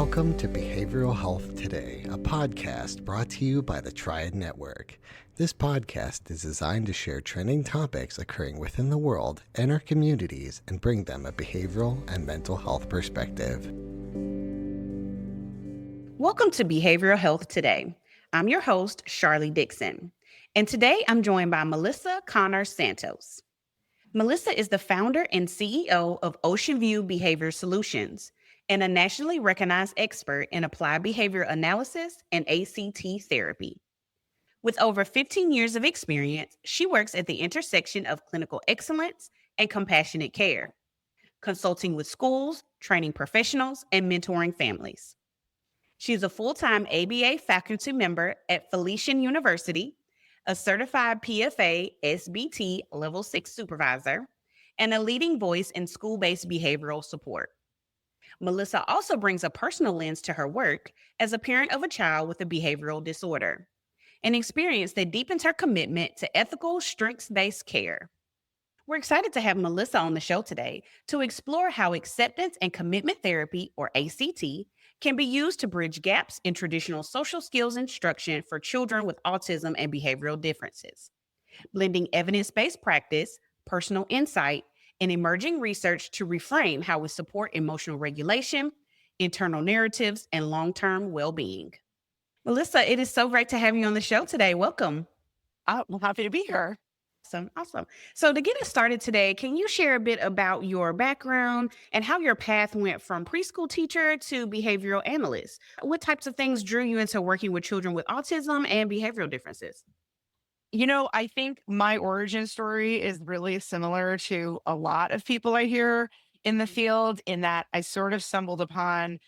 Welcome to Behavioral Health Today, a podcast brought to you by the Triad Network. This podcast is designed to share trending topics occurring within the world and our communities and bring them a behavioral and mental health perspective. Welcome to Behavioral Health Today. I'm your host, Sharlee Dixon, and today I'm joined by Melissa Connor-Santos. Melissa is the founder and CEO of Oceanview Behavior Solutions and a nationally recognized expert in applied behavior analysis and ACT therapy. With over 15 years of experience, she works at the intersection of clinical excellence and compassionate care, consulting with schools, training professionals, and mentoring families. She is a full-time ABA faculty member at Felician University, a certified PFA SBT Level 6 Supervisor, and a leading voice in school-based behavioral support. Melissa also brings a personal lens to her work as a parent of a child with a behavioral disorder, an experience that deepens her commitment to ethical, strengths-based care. We're excited to have Melissa on the show today to explore how acceptance and commitment therapy, or ACT, can be used to bridge gaps in traditional social skills instruction for children with autism and behavioral differences, blending evidence-based practice, personal insight, and emerging research to reframe how we support emotional regulation, internal narratives, and long-term well-being. Melissa, it is so great to have you on the show today. Welcome. I'm happy to be here. Awesome. So to get us started today, can you share a bit about your background and how your path went from preschool teacher to behavioral analyst? What types of things drew you into working with children with autism and behavioral differences? You know, I think my origin story is really similar to a lot of people I hear in the field, in that I sort of stumbled upon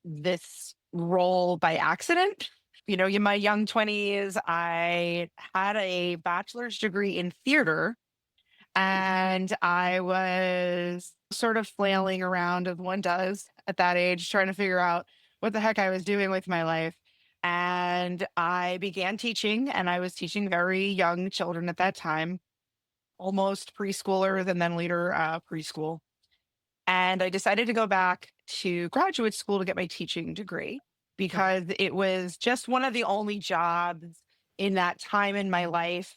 this role by accident. You know, in my young 20s, I had a bachelor's degree in theater, and I was sort of flailing around as one does at that age, trying to figure out what the heck I was doing with my life. And I began teaching, and I was teaching very young children at that time, almost preschoolers and then later preschool. And I decided to go back to graduate school to get my teaching degree, because it was just one of the only jobs in that time in my life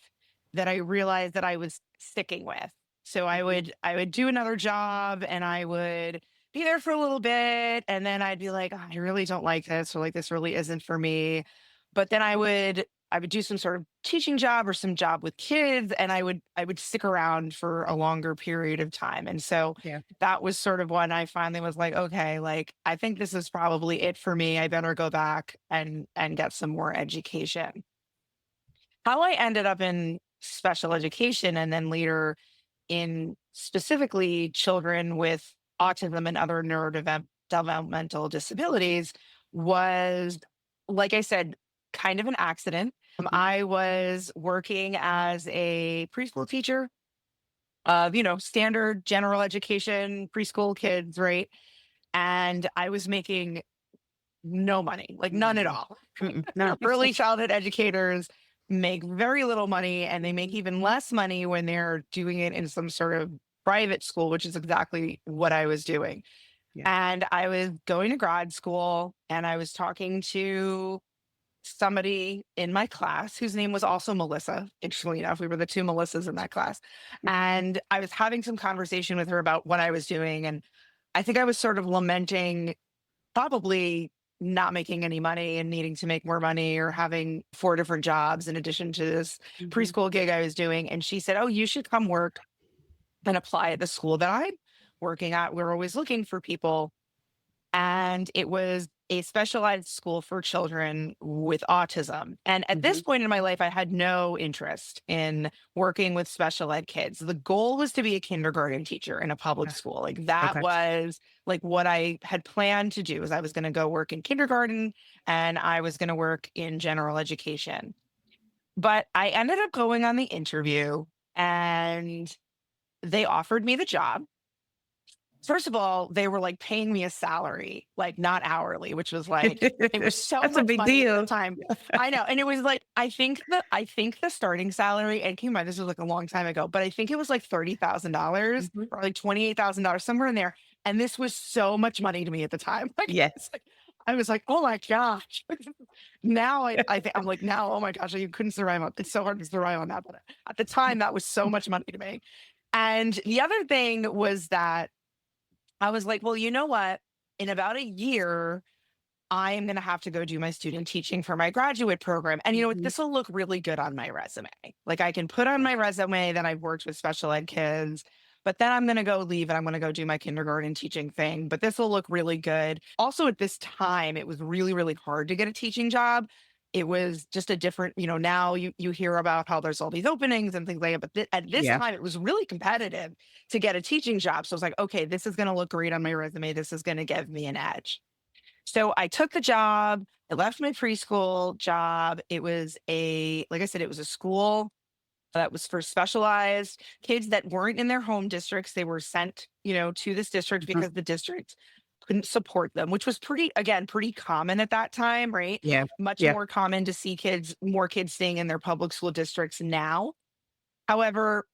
that I realized that I was sticking with. So I would do another job, and I would be there for a little bit, and then I'd be like, "Oh, I really don't like this," or like, "This really isn't for me." But then I would do some sort of teaching job or some job with kids, and I would stick around for a longer period of time. And so that was sort of when I finally was like, okay, like, I think this is probably it for me. I better go back and get some more education. How I ended up in special education and then later in specifically children with autism and other neurodevelopmental disabilities was, like I said, kind of an accident. I was working as a preschool teacher of, standard general education preschool kids, right? And I was making no money, like none at all. No. Early childhood educators make very little money, and they make even less money when they're doing it in some sort of private school, which is exactly what I was doing. Yeah. And I was going to grad school, and I was talking to somebody in my class whose name was also Melissa. Interestingly enough, we were the two Melissas in that class. And I was having some conversation with her about what I was doing. And I think I was sort of lamenting probably not making any money and needing to make more money, or having 4 different jobs in addition to this preschool gig I was doing. And she said, "Oh, you should come work and apply at the school that I'm working at. We're always looking for people." And it was a specialized school for children with autism. And at this point in my life, I had no interest in working with special ed kids. The goal was to be a kindergarten teacher in a public school. Like, that was like what I had planned to do. Is I was going to go work in kindergarten, and I was going to work in general education. But I ended up going on the interview, and they offered me the job. First of all, they were like paying me a salary, like not hourly, which was like, it was so That's much a big money deal. at the time. I know. And it was like, I think the starting salary, and keep in mind, this was like a long time ago, but I think it was like $30,000 or like $28,000, somewhere in there. And this was so much money to me at the time. Like, Yes. I was like, oh my gosh. Now I think I'm like, now, oh my gosh, you couldn't survive on it's so hard to survive on that. But at the time, that was so much money to me. And the other thing was that I was like, well, you know what? In about a year, I am going to have to go do my student teaching for my graduate program. And you know what? Mhm. This will look really good on my resume. Like I can put on my resume that I've worked with special ed kids, but then I'm going to go leave and I'm going to go do my kindergarten teaching thing. But this will look really good. Also, at this time, it was really, really hard to get a teaching job. It was just a different, now you hear about how there's all these openings and things like that. But at this Yeah. time, it was really competitive to get a teaching job. So I was like, okay, this is going to look great on my resume. This is going to give me an edge. So I took the job. I left my preschool job. It was like I said, it was a school that was for specialized kids that weren't in their home districts. They were sent, to this district Mhm. because the district couldn't support them, which was pretty common at that time, right? Yeah. Much Yeah. more common to see more kids staying in their public school districts now. However,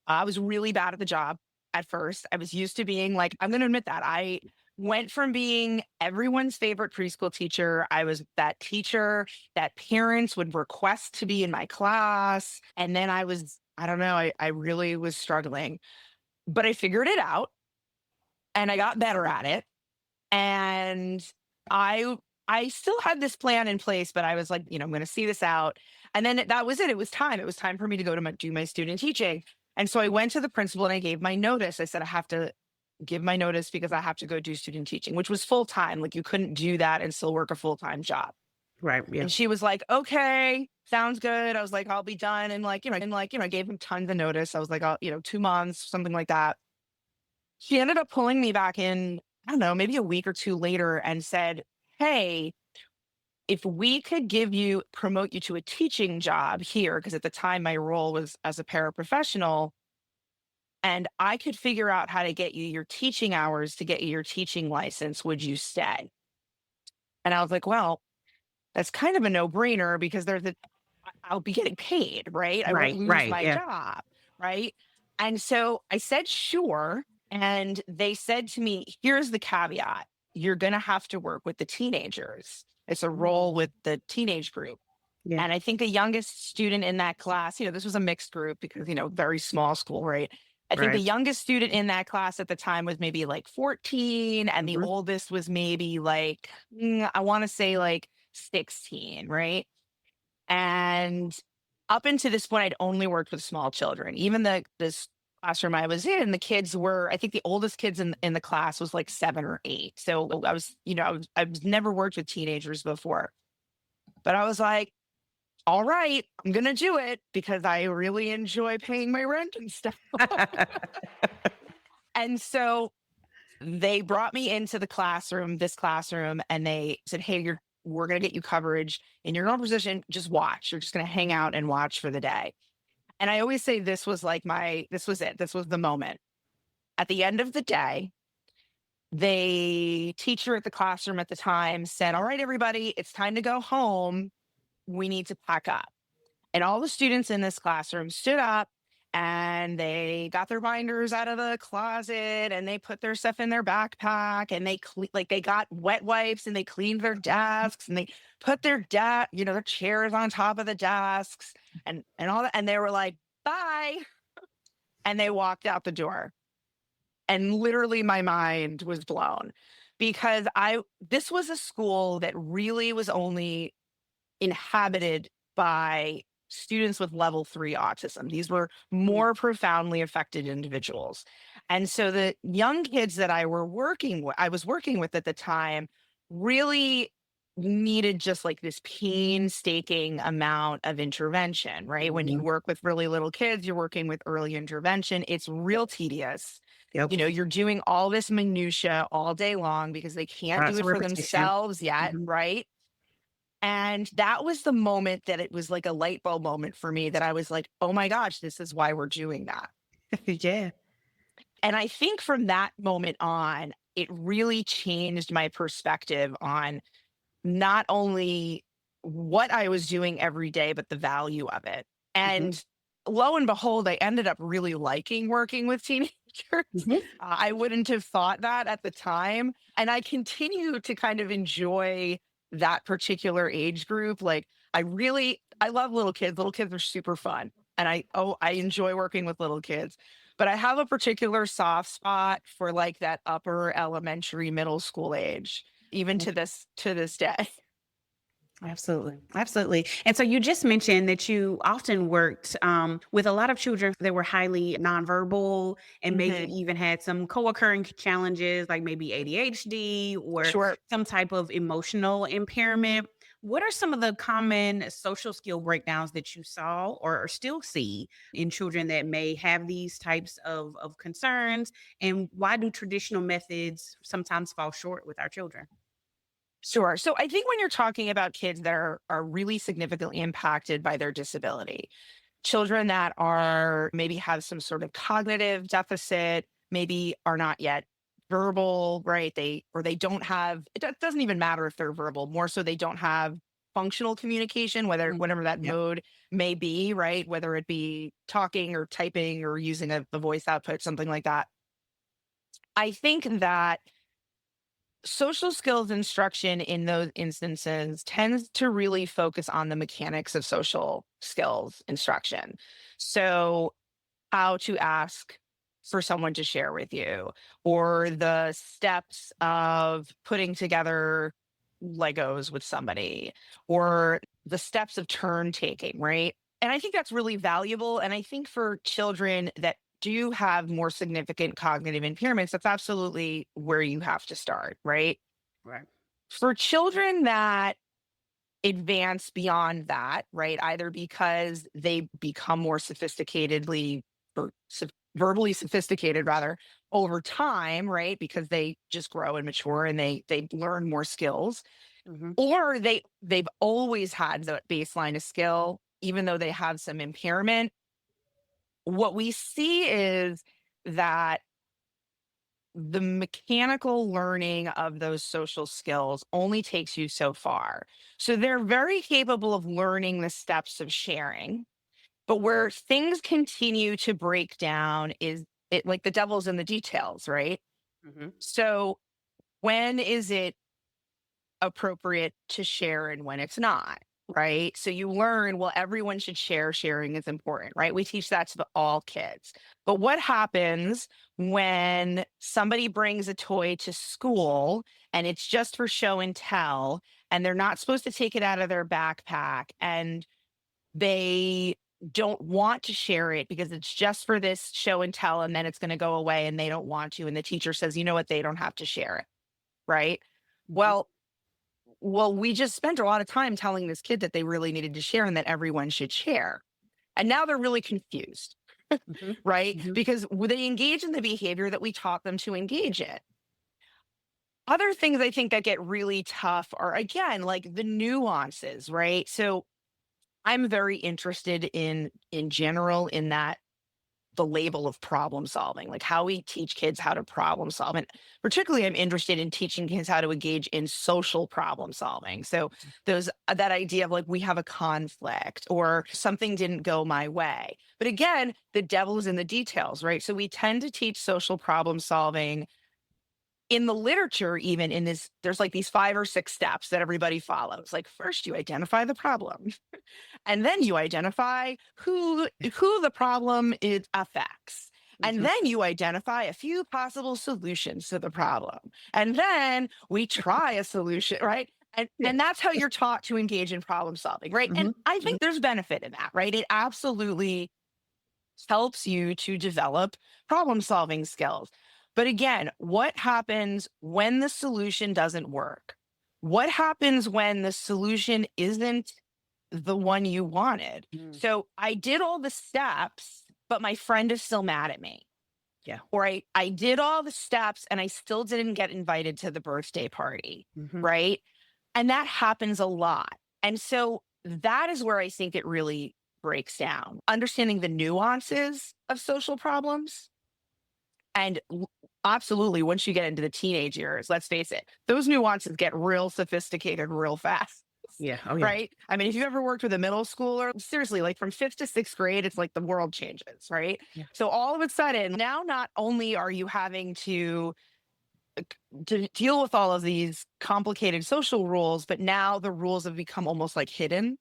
I was really bad at the job at first. I was used to being like, I'm going to admit that. I went from being everyone's favorite preschool teacher. I was that teacher that parents would request to be in my class. And then I don't know, I really was struggling, but I figured it out and I got better at it. And I I still had this plan in place, but I was like, I'm going to see this out. And then that was it. It was time. It was time for me to go to do my student teaching. And so I went to the principal and I gave my notice. I said, I have to give my notice because I have to go do student teaching, which was full time. Like you couldn't do that and still work a full time job. Right. Yeah. And she was like, okay, sounds good. I was like, I'll be done. And I gave him tons of notice. I was like, 2 months, something like that. She ended up pulling me back in, I don't know, maybe a week or two later and said, hey, if we could promote you to a teaching job here, because at the time my role was as a paraprofessional, and I could figure out how to get you your teaching hours to get you your teaching license, would you stay? And I was like, well, that's kind of a no-brainer because I'll be getting paid, right? I won't Right. lose Right. my Yeah. job, right? And so I said, sure. And they said to me, here's the caveat. You're going to have to work with the teenagers. It's a role with the teenage group. Yeah. And I think the youngest student in that class, this was a mixed group because, very small school, right? I think the Right. youngest student in that class at the time was maybe like 14, and the Mhm. oldest was maybe like, I want to say like 16, right? And up until this point, I'd only worked with small children. Even this classroom I was in, the kids were, I think the oldest kids in the class was like 7 or 8. So I was never worked with teenagers before. But I was like, all right, I'm gonna do it because I really enjoy paying my rent and stuff. And so they brought me into this classroom, and they said, hey, we're going to get you coverage in your normal position. Just watch. You're just going to hang out and watch for the day. And I always say this was this was it. This was the moment. At the end of the day, the teacher at the classroom at the time said, all right, everybody, it's time to go home. We need to pack up. And all the students in this classroom stood up and they got their binders out of the closet and they put their stuff in their backpack and they got wet wipes and they cleaned their desks and they put their chairs on top of the desks and all that. And they were like, bye. And they walked out the door. And literally my mind was blown because this was a school that really was only inhabited by students with level 3 autism. These were more profoundly affected individuals. And so the young kids that I was working with at the time really needed just like this painstaking amount of intervention, right? When you Mhm. work with really little kids, you're working with early intervention. It's real tedious. Yep. You're doing all this minutia all day long because they can't do Lots it of for repetition. themselves yet, Mhm. right? And that was the moment that it was like a light bulb moment for me that I was like, oh my gosh, this is why we're doing that. Yeah. And I think from that moment on, it really changed my perspective on not only what I was doing every day, but the value of it. Mhm. And lo and behold, I ended up really liking working with teenagers. behaviors. I wouldn't have thought that at the time. And I continue to kind of enjoy that particular age group. Like I love little kids. Little kids are super fun. And I enjoy working with little kids. But I have a particular soft spot for like that upper elementary, middle school age, even to this day. Absolutely. Absolutely. And so you just mentioned that you often worked with a lot of children that were highly nonverbal and maybe Mhm. even had some co-occurring challenges like maybe ADHD or Sure. some type of emotional impairment. What are some of the common social skill breakdowns that you saw or still see in children that may have these types of concerns? And why do traditional methods sometimes fall short with our children? Sure. So I think when you're talking about kids that are really significantly impacted by their disability, children that are maybe have some sort of cognitive deficit, maybe are not yet verbal, right? They don't have doesn't even matter if they're verbal, more so they don't have functional communication, whatever that Yeah. mode may be, right? Whether it be talking or typing or using the voice output, something like that. I think that social skills instruction in those instances tends to really focus on the mechanics of social skills instruction. So, how to ask for someone to share with you, or the steps of putting together Legos with somebody, or the steps of turn taking, right? And I think that's really valuable. And I think for children that do have more significant cognitive impairments, that's absolutely where you have to start, right? Right. For children that advance beyond that, right? Either because they become more verbally sophisticated rather over time, right? Because they just grow and mature and they learn more skills, Hmm. or they've always had the baseline of skill, even though they have some impairment. What we see is that the mechanical learning of those social skills only takes you so far. So they're very capable of learning the steps of sharing, but where things continue to break down is it like the devil's in the details, right? Hmm. So when is it appropriate to share and when it's not? Right. So you learn, well, everyone should share. Sharing is important, right? We teach that to all kids. But what happens when somebody brings a toy to school and it's just for show and tell, and they're not supposed to take it out of their backpack, and they don't want to share it because it's just for this show and tell, and then it's going to go away and they don't want to. And the teacher says, you know what, they don't have to share it. Right. Hmm. Well, we just spent a lot of time telling this kid that they really needed to share and that everyone should share. And now they're really confused, Hmm. right? Hmm. Because they engage in the behavior that we taught them to engage in. Other things I think that get really tough are, again, like the nuances, right? So I'm very interested in general in that the label of problem solving, like how we teach kids how to problem solve. And particularly, I'm interested in teaching kids how to engage in social problem solving. So those that idea of like we have a conflict or something didn't go my way. But again, the devil is in the details, right? So we tend to teach social problem solving in the literature, even in this, there's like these 5 or 6 steps that everybody follows. Like first you identify the problem. And then you identify who the problem it affects. And Hmm. then you identify a few possible solutions to the problem. And then we try a solution, right? And Yeah. and that's how you're taught to engage in problem solving, right? Hmm. And I think there's benefit in that, right? It absolutely helps you to develop problem solving skills. But again, what happens when the solution doesn't work? What happens when the solution isn't the one you wanted? Hmm. So I did all the steps, but my friend is still mad at me. Yeah. Or I did all the steps and I still didn't get invited to the birthday party. Hmm. Right. And that happens a lot. And so that is where I think it really breaks down. Understanding the nuances of social problems. And absolutely, once you get into the teenage years, let's face it, those nuances get real sophisticated real fast. Yeah. Oh, yeah. right? I mean, if you ever worked with a middle schooler, seriously, like from 5th to 6th grade, it's like the world changes, right? Yeah. So all of a sudden, now not only are you having to deal with all of these complicated social rules, but now the rules have become almost like hidden,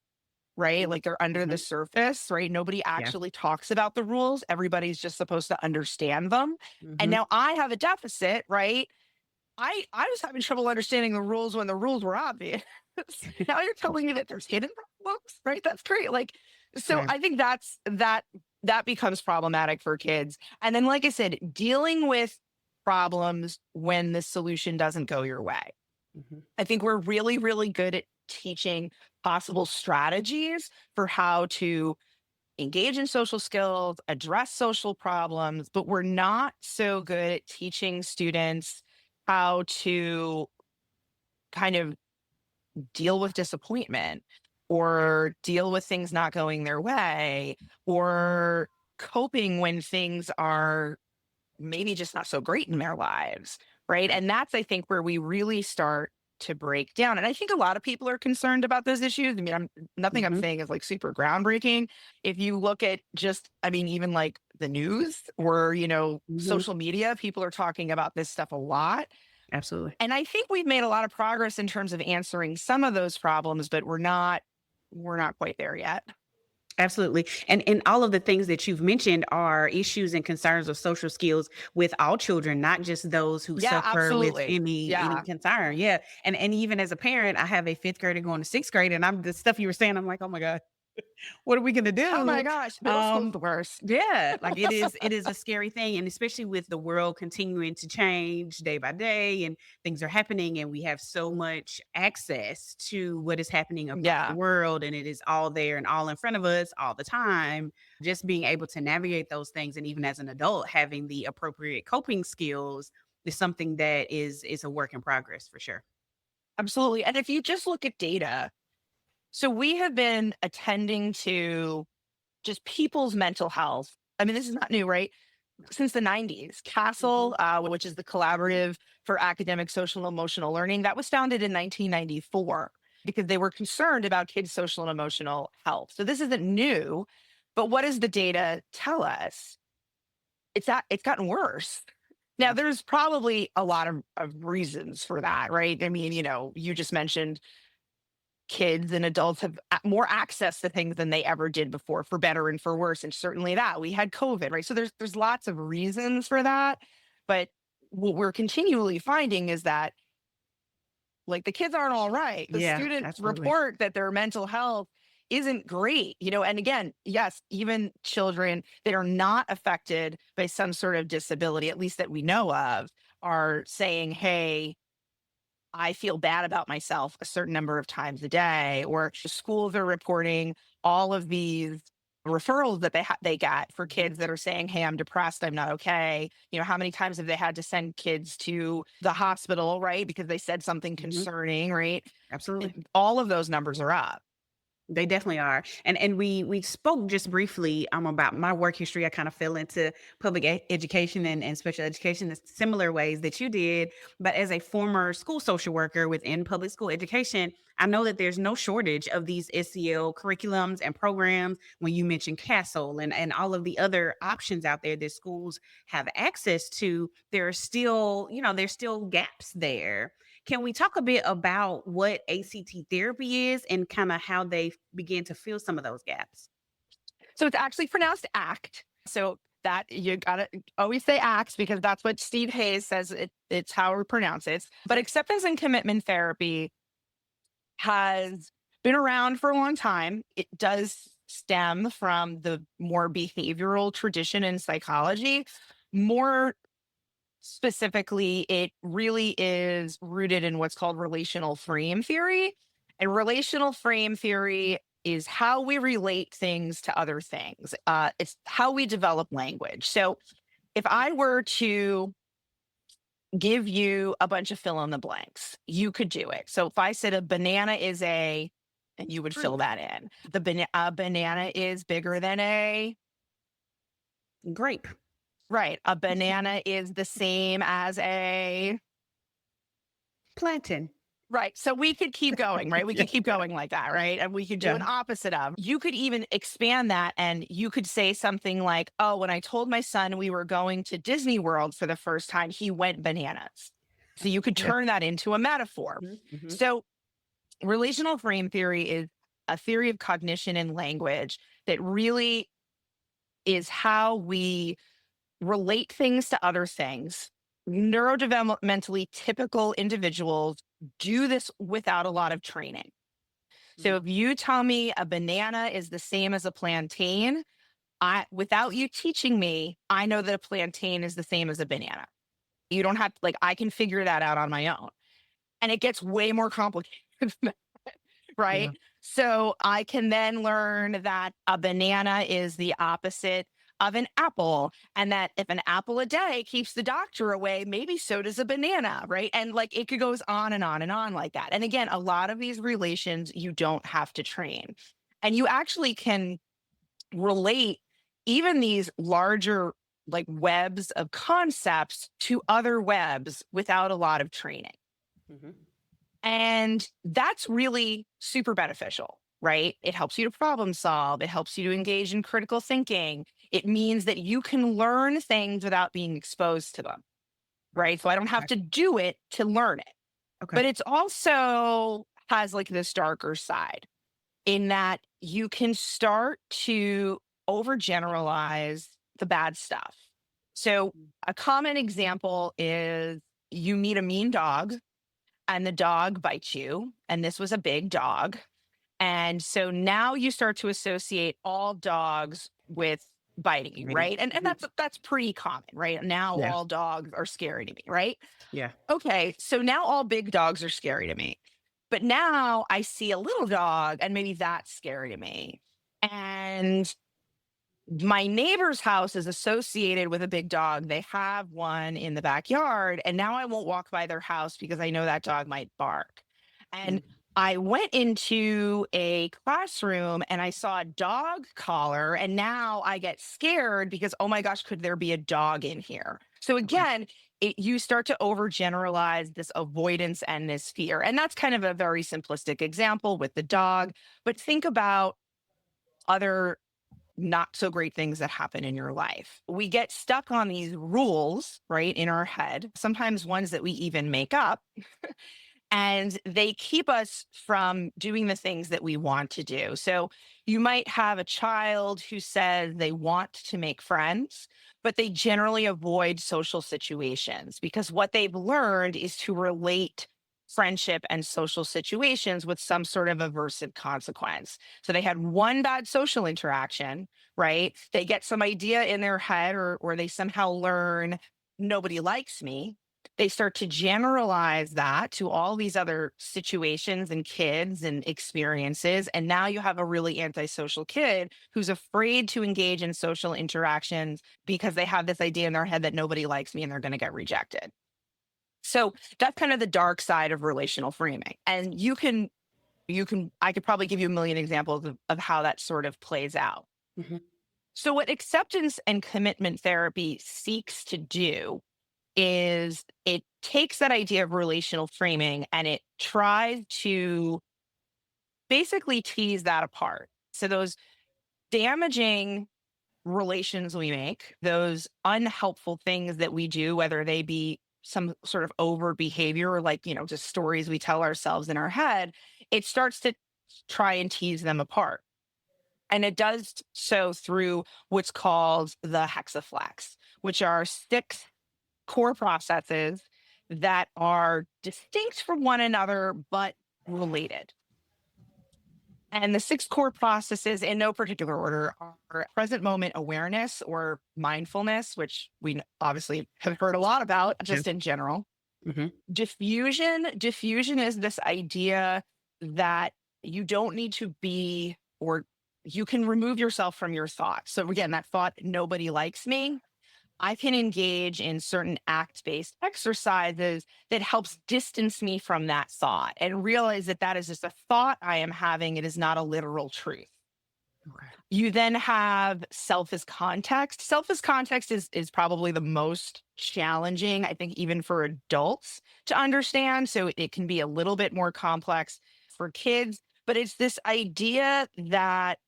right? Like they're under the Mhm. surface, right? Nobody Yeah. actually talks about the rules. Everybody's just supposed to understand them. And Mhm. now I have a deficit, right? I was having trouble understanding the rules when the rules were obvious. Now you're telling me that there's hidden problems, right? That's great. Like, so Right. I think that becomes problematic for kids. And then, like I said, dealing with problems when the solution doesn't go your way. Mhm. I think we're really, really good at teaching possible strategies for how to engage in social skills, address social problems, but we're not so good at teaching students how to kind of deal with disappointment or deal with things not going their way or coping when things are maybe just not so great in their lives. Right. Right. And that's, I think, where we really start to break down. And I think a lot of people are concerned about those issues. I mean, nothing I'm Mhm. saying is like super groundbreaking. If you look at just, I mean, even like the news or, Mhm. social media, people are talking about this stuff a lot. Absolutely. And I think we've made a lot of progress in terms of answering some of those problems, but we're not quite there yet. Absolutely. And all of the things that you've mentioned are issues and concerns of social skills with all children, not just those who Yeah, suffer with absolutely. any Yeah. concern. Yeah. And even as a parent, I have a fifth grader going to sixth grade, and I'm the stuff you were saying, I'm like, oh my God, what are we gonna Oh my do? gosh, middle school's the worst. Yeah, like it is a scary thing. And especially with the world continuing to change day by day and things are happening and we have so much access to what is happening across the Yeah. world and it is all there and all in front of us all the time. Just being able to navigate those things and even as an adult having the appropriate coping skills is something that is a work in progress for sure. Absolutely. And if you just look at data, so we have been attending to just people's mental health. I mean, this is not new, right? Since the 90s. Mhm. CASEL, which is the Collaborative for Academic, Social, and Emotional Learning, that was founded in 1994 because they were concerned about kids' social and emotional health. So this isn't new, but what does the data tell us? It's gotten worse. Now, Yeah. there's probably a lot of reasons for that, right? I mean, you just mentioned kids and adults have more access to things than they ever did before, for better and for worse. And certainly that we had COVID, right? So there's lots of reasons for that. But what we're continually finding is that like the kids aren't all right. The Yeah, students absolutely. report that their mental health isn't great, and again, yes, even children that are not affected by some sort of disability, at least that we know of, are saying, hey, I feel bad about myself a certain number of times a day, or schools are reporting all of these referrals that they got for kids that are saying, "Hey, I'm depressed. I'm not okay." How many times have they had to send kids to the hospital, right? Because they said something Mhm. concerning, right? Absolutely. All of those numbers are up. They definitely are. And we spoke just briefly about my work history. I kind of fell into public education and special education in similar ways that you did. But as a former school social worker within public school education, I know that there's no shortage of these SEL curriculums and programs. When you mentioned Castle and all of the other options out there that schools have access to, there's still gaps there. Can we talk a bit about what ACT therapy is and kind of how they begin to fill some of those gaps? So it's actually pronounced ACT. So that you gotta always say ACT because that's what Steve Hayes says it's how we pronounce it. But acceptance and commitment therapy has been around for a long time. It does stem from the more behavioral tradition in psychology. More specifically, it really is rooted in what's called relational frame theory. And relational frame theory is how we relate things to other things. It's how we develop language. So if I were to give you a bunch of fill in the blanks, you could do it. So if I said a banana is and you would fill Fruit. that in. A banana is bigger than a, Grape. right. A banana is the same as a, Plantain. Right. So we could keep going, right? We could keep going like that, right? And we could do an opposite of. You could even expand that and you could say something like, oh, when I told my son we were going to Disney World for the first time, he went bananas. So you could turn that into a metaphor. Mm-hmm. So relational frame theory is a theory of cognition and language that really is how we relate things to other things. Neurodevelopmentally typical individuals do this without a lot of training. So if you tell me a banana is the same as a plantain, without you teaching me, I know that a plantain is the same as a banana. You don't have, like, I can figure that out on my own. And it gets way more complicated than that, right? Yeah. So I can then learn that a banana is the opposite of an apple, and that if an apple a day keeps the doctor away, maybe so does a banana, right? And like it goes on and on and on like that. And again, a lot of these relations you don't have to train. And you actually can relate even these larger like webs of concepts to other webs without a lot of training. Mm-hmm. And that's really super beneficial, right? It helps you to problem solve. It helps you to engage in critical thinking. It means that you can learn things without being exposed to them, right? So I don't have to do it to learn it. Okay. But it's also has like this darker side in that you can start to overgeneralize the bad stuff. So a common example is you meet a mean dog and the dog bites you, and this was a big dog. And so now you start to associate all dogs with biting you, right? And that's pretty common, right? Now all dogs are scary to me, right? Yeah. Okay, so now all big dogs are scary to me. But now I see a little dog and maybe that's scary to me. And my neighbor's house is associated with a big dog. They have one in the backyard, and now I won't walk by their house because I know that dog might bark. And I went into a classroom and I saw a dog collar, and now I get scared because, oh my gosh, could there be a dog in here? So again, you start to overgeneralize this avoidance and this fear. And that's kind of a very simplistic example with the dog. But think about other not so great things that happen in your life. We get stuck on these rules, right, in our head, sometimes ones that we even make up. And they keep us from doing the things that we want to do. So you might have a child who says they want to make friends, but they generally avoid social situations because what they've learned is to relate friendship and social situations with some sort of aversive consequence. So they had one bad social interaction, right? They get some idea in their head or they somehow learn nobody likes me. They start to generalize that to all these other situations and kids and experiences. And now you have a really antisocial kid who's afraid to engage in social interactions because they have this idea in their head that nobody likes me and they're going to get rejected. So that's kind of the dark side of relational framing. And I could probably give you a million examples of how that sort of plays out. Mm-hmm. So what acceptance and commitment therapy seeks to do is it takes that idea of relational framing and it tries to basically tease that apart. So those damaging relations we make, those unhelpful things that we do, whether they be some sort of over behavior or like, just stories we tell ourselves in our head, it starts to try and tease them apart. And it does so through what's called the hexaflex, which are 6 core processes that are distinct from one another, but related. And the 6 core processes in no particular order are present moment awareness or mindfulness, which we obviously have heard a lot about just in general. Mm-hmm. Diffusion is this idea that you don't need to be, or you can remove yourself from your thoughts. So again, that thought, nobody likes me. I can engage in certain act-based exercises that helps distance me from that thought and realize that that is just a thought I am having. It is not a literal truth. You then have self as context. Self as context is probably the most challenging, I think, even for adults to understand. So it can be a little bit more complex for kids, but it's this idea that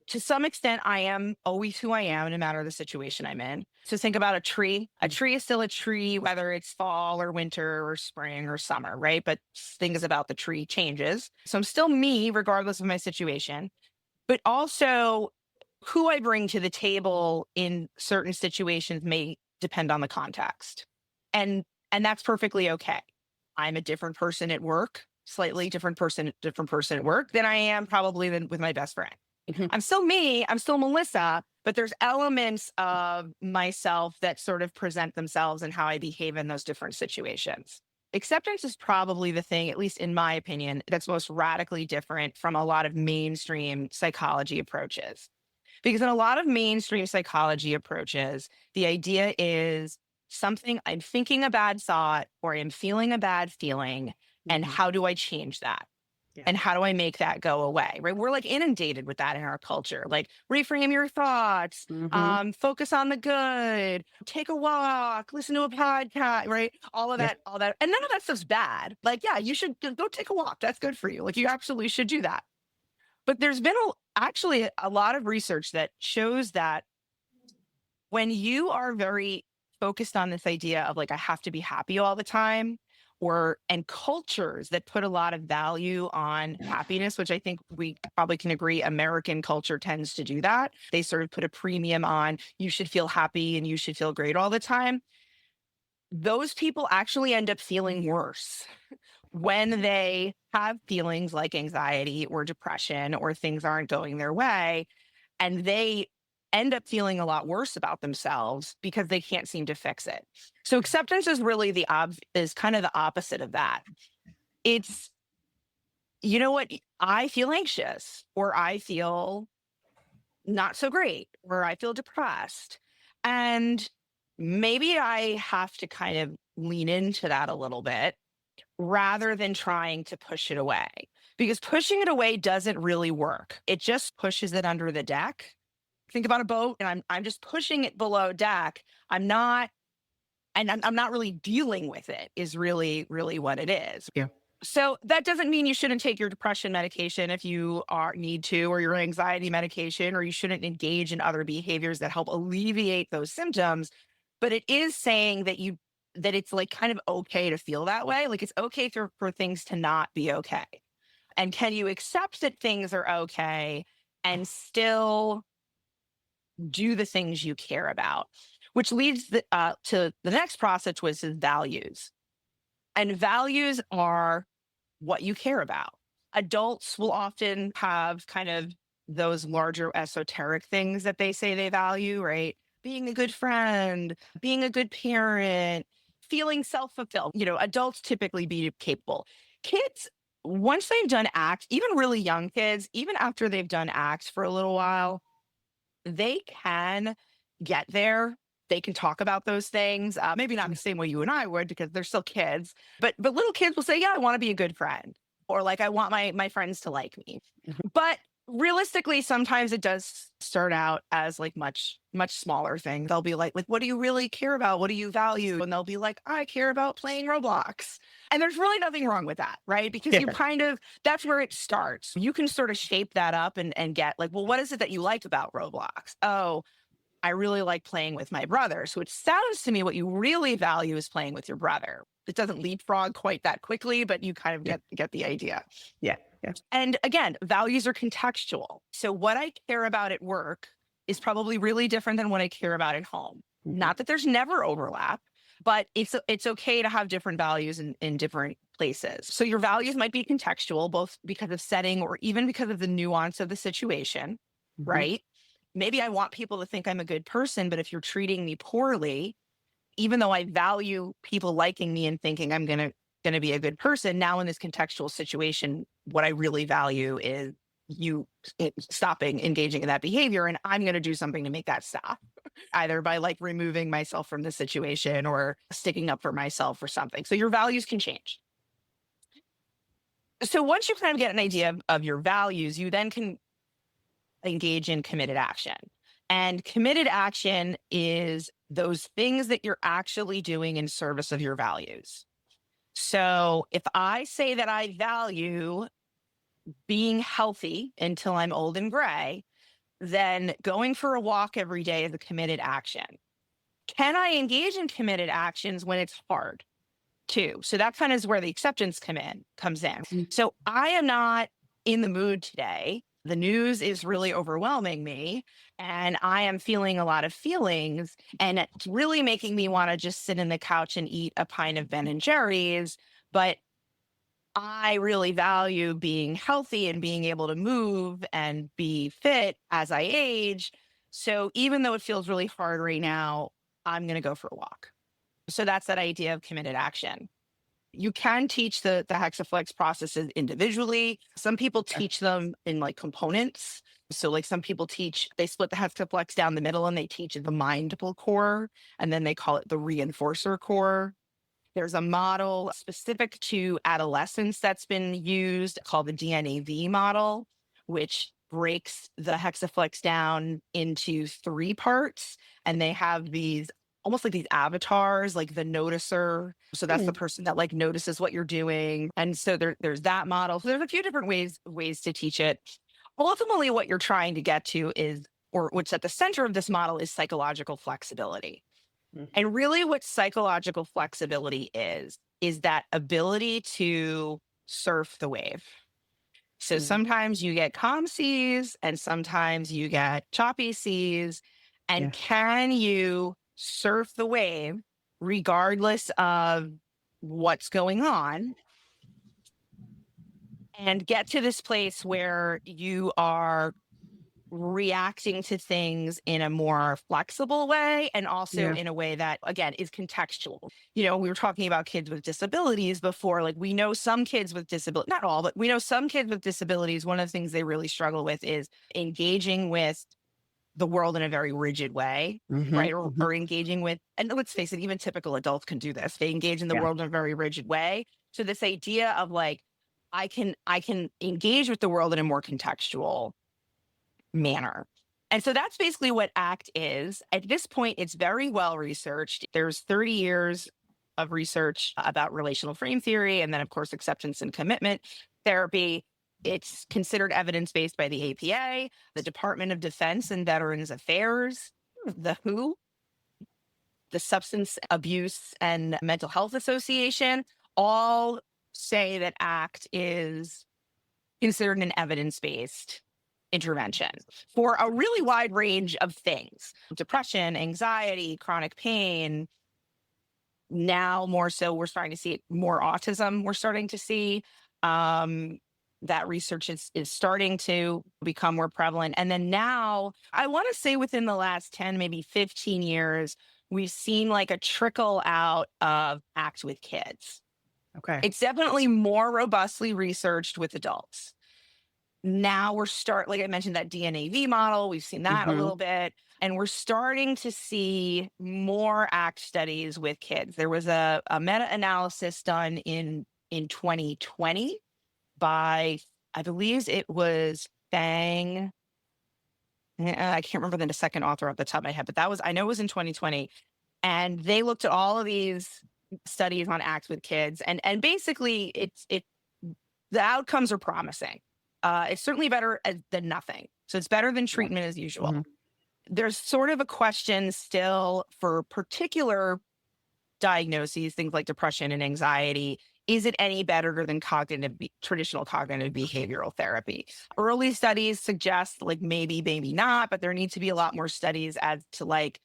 to some extent, I am always who I am, no matter the situation I'm in. So think about a tree. A tree is still a tree, whether it's fall or winter or spring or summer, right? But things about the tree changes. So I'm still me, regardless of my situation, but also who I bring to the table in certain situations may depend on the context. And that's perfectly okay. I'm a different person at work, slightly different person at work than I am probably than with my best friend. Mhm. I'm still me, I'm still Melissa, but there's elements of myself that sort of present themselves and how I behave in those different situations. Acceptance is probably the thing, at least in my opinion, that's most radically different from a lot of mainstream psychology approaches. Because in a lot of mainstream psychology approaches, the idea is something I'm thinking a bad thought or I'm feeling a bad feeling. And Mhm. how do I change that? Yeah. And how do I make that go away? Right. We're like inundated with that in our culture. Like reframe your thoughts, Mhm. focus on the good, take a walk, listen to a podcast, right? All of Yeah. that, all that. And none of that stuff's bad. Like, yeah, you should go take a walk. That's good for you. Like you absolutely should do that. But there's been actually a lot of research that shows that when you are very focused on this idea of like, I have to be happy all the time, and cultures that put a lot of value on happiness, which I think we probably can agree American culture tends to do that. They sort of put a premium on you should feel happy and you should feel great all the time. Those people actually end up feeling worse when they have feelings like anxiety or depression or things aren't going their way, and they end up feeling a lot worse about themselves because they can't seem to fix it. So acceptance is really is kind of the opposite of that. It's, you know what, I feel anxious or I feel not so great or I feel depressed. And maybe I have to kind of lean into that a little bit rather than trying to push it away, because pushing it away doesn't really work. It just pushes it under the deck. Think about a boat and I'm just pushing it below deck. I'm not really dealing with it is really, really what it is. Yeah. So that doesn't mean you shouldn't take your depression medication if you need to, or your anxiety medication, or you shouldn't engage in other behaviors that help alleviate those symptoms. But it is saying that it's like kind of okay to feel that way. Like it's okay for things to not be okay. And can you accept that things are okay and still do the things you care about? Which leads to the next process, which is values. And values are what you care about. Adults will often have kind of those larger esoteric things that they say they value, right? Being a good friend, being a good parent, feeling self fulfilled. Adults typically be capable. Kids, once they've done acts, even really young kids, even after they've done acts for a little while, they can get there. They can talk about those things. Maybe not the same way you and I would, because they're still kids. But little kids will say, "Yeah, I want to be a good friend," or like, "I want my friends to like me." Mhm. But realistically, sometimes it does start out as like much smaller things. They'll be like, "What do you really care about? What do you value?" And they'll be like, "I care about playing Roblox." And there's really nothing wrong with that, right? Because Yeah. you kind of, that's where it starts. You can sort of shape that up and get like, well, what is it that you like about Roblox? Oh, I really like playing with my brother. So it sounds to me what you really value is playing with your brother. It doesn't leapfrog quite that quickly, but you kind of Yeah. get the idea. Yeah. Yeah. And again, values are contextual. So what I care about at work is probably really different than what I care about at home. Mhm. Not that there's never overlap, but it's okay to have different values in different places. So your values might be contextual, both because of setting or even because of the nuance of the situation, Mhm. right? Maybe I want people to think I'm a good person, but if you're treating me poorly, even though I value people liking me and thinking I'm gonna be a good person, now in this contextual situation, what I really value is you stopping engaging in that behavior, and I'm gonna do something to make that stop, either by like removing myself from the situation or sticking up for myself or something. So your values can change. So once you kind of get an idea of your values, you then can engage in committed action. And committed action is those things that you're actually doing in service of your values. So if I say that I value being healthy until I'm old and gray, then going for a walk every day is a committed action. Can I engage in committed actions when it's hard too? So that kind of is where the acceptance comes in. So I am not in the mood today. The news is really overwhelming me and I am feeling a lot of feelings and it's really making me want to just sit in the couch and eat a pint of Ben and Jerry's. But I really value being healthy and being able to move and be fit as I age. So even though it feels really hard right now, I'm going to go for a walk. So that's that idea of committed action. You can teach the Hexaflex processes individually. Some people teach them in like components. So like some people they split the Hexaflex down the middle and they teach the mindful core, and then they call it the reinforcer core. There's a model specific to adolescence that's been used called the DNAV model, which breaks the Hexaflex down into 3 parts. And they have these almost like these avatars, like the noticer. So that's the person that like notices what you're doing. And so there's that model. So there's a few different ways to teach it. Ultimately, what you're trying to get to is, or what's at the center of this model is psychological flexibility. And really what psychological flexibility is that ability to surf the wave. So sometimes you get calm seas and sometimes you get choppy seas. And can you surf the wave regardless of what's going on and get to this place where you are reacting to things in a more flexible way and also in a way that, again, is contextual. You know, we were talking about kids with disabilities before. Like we know some kids with disabilities, not all, but we know some kids with disabilities, one of the things they really struggle with is engaging with the world in a very rigid way, right? Or engaging with, and let's face it, even typical adults can do this. They engage in the world in a very rigid way. So this idea of like, I can engage with the world in a more contextual manner. And so that's basically what ACT is. At this point, it's very well researched. There's 30 years of research about relational frame theory, and then of course, acceptance and commitment therapy. It's considered evidence-based by the APA, the Department of Defense and Veterans Affairs, the WHO, the Substance Abuse and Mental Health Association, all say that ACT is considered an evidence-based intervention for a really wide range of things: depression, anxiety, chronic pain. Now more so, we're starting to see it, more autism. We're starting to see that research is starting to become more prevalent. And then now, I want to say within the last 10, maybe 15 years, we've seen like a trickle out of ACT with kids. Okay. It's definitely more robustly researched with adults. Now like I mentioned, that DNAV model, we've seen that a little bit, and we're starting to see more ACT studies with kids. There was a meta-analysis done in 2020 by, I believe it was Fang. I can't remember the second author off the top of my head, but I know it was in 2020. And they looked at all of these studies on ACT with kids. And basically the outcomes are promising. It's certainly better than nothing. So it's better than treatment as usual. There's sort of a question still for particular diagnoses, things like depression and anxiety. Is it any better than traditional cognitive behavioral therapy? Early studies suggest like maybe not, but there needs to be a lot more studies as to like,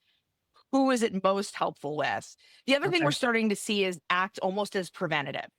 who is it most helpful with? The other thing we're starting to see is ACT almost as preventative.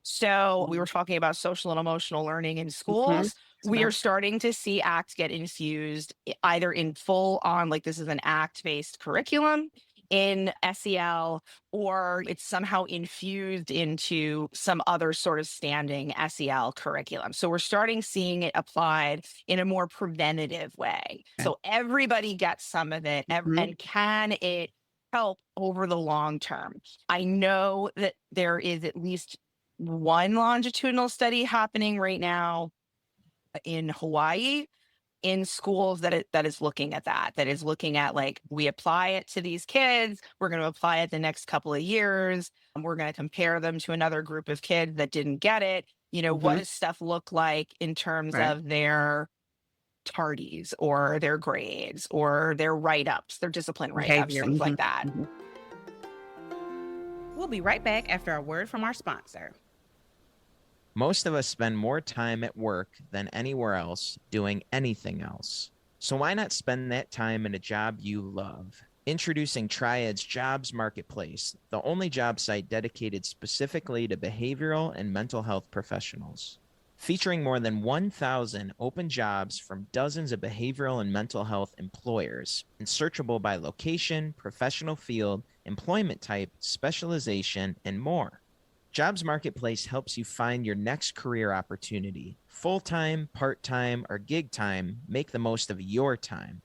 So we were talking about social and emotional learning in schools. We are starting to see ACT get infused either in full on, like this is an ACT-based curriculum in SEL, or it's somehow infused into some other sort of standing SEL curriculum. So we're starting seeing it applied in a more preventative way. So everybody gets some of it, and can it help over the long term? I know that there is at least one longitudinal study happening right now in Hawaii in schools that is looking at that is looking at like, we apply it to these kids, we're going to apply it the next couple of years, and we're going to compare them to another group of kids that didn't get it. What does stuff look like in terms Right. of their tardies or their grades or their write-ups, their discipline write-ups, Behavior. things like that. We'll be right back after a word from our sponsor. Most of us spend more time at work than anywhere else doing anything else. So why not spend that time in a job you love? Introducing Triad's Jobs Marketplace, the only job site dedicated specifically to behavioral and mental health professionals. Featuring more than 1,000 open jobs from dozens of behavioral and mental health employers, and searchable by location, professional field, employment type, specialization, and more. Jobs Marketplace helps you find your next career opportunity. Full-time, part-time, or gig time, make the most of your time.